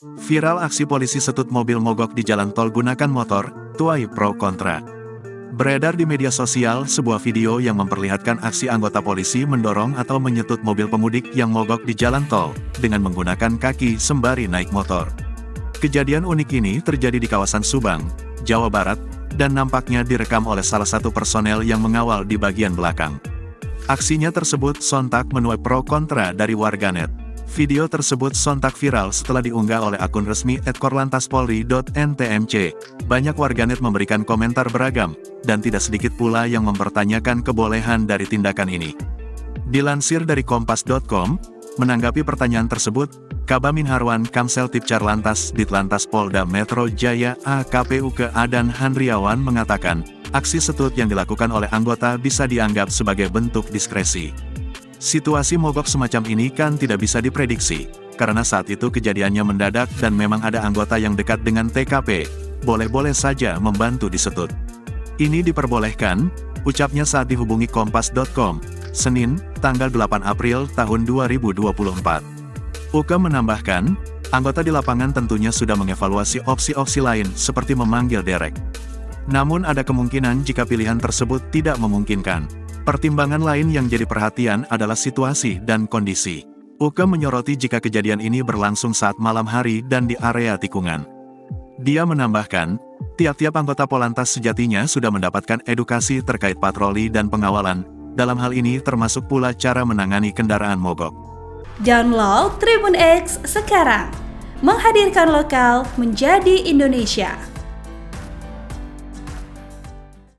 Viral aksi polisi setut mobil mogok di jalan tol gunakan motor, tuai pro kontra. Beredar di media sosial sebuah video yang memperlihatkan aksi anggota polisi mendorong atau menyetut mobil pemudik yang mogok di jalan tol, dengan menggunakan kaki sembari naik motor. Kejadian unik ini terjadi di kawasan Subang, Jawa Barat, dan nampaknya direkam oleh salah satu personel yang mengawal di bagian belakang. Aksinya tersebut sontak menuai pro kontra dari warganet. Video tersebut sontak viral setelah diunggah oleh akun resmi @korlantaspolri.ntmc. Banyak warganet memberikan komentar beragam, dan tidak sedikit pula yang mempertanyakan kebolehan dari tindakan ini. Dilansir dari kompas.com, menanggapi pertanyaan tersebut, Kabamin Harwan Kamsel Tipcar Lantas Ditlantas Polda Metro Jaya AKPU Adan Handriawan mengatakan, aksi setut yang dilakukan oleh anggota bisa dianggap sebagai bentuk diskresi. Situasi mogok semacam ini kan tidak bisa diprediksi, karena saat itu kejadiannya mendadak dan memang ada anggota yang dekat dengan TKP, boleh-boleh saja membantu disetut. Ini diperbolehkan, ucapnya saat dihubungi kompas.com, Senin, tanggal 8 April tahun 2024. Uke menambahkan, anggota di lapangan tentunya sudah mengevaluasi opsi-opsi lain seperti memanggil derek. Namun ada kemungkinan jika pilihan tersebut tidak memungkinkan. Pertimbangan lain yang jadi perhatian adalah situasi dan kondisi. Uke menyoroti jika kejadian ini berlangsung saat malam hari dan di area tikungan. Dia menambahkan, tiap-tiap anggota Polantas sejatinya sudah mendapatkan edukasi terkait patroli dan pengawalan, dalam hal ini termasuk pula cara menangani kendaraan mogok. Download Tribun X sekarang, menghadirkan lokal menjadi Indonesia.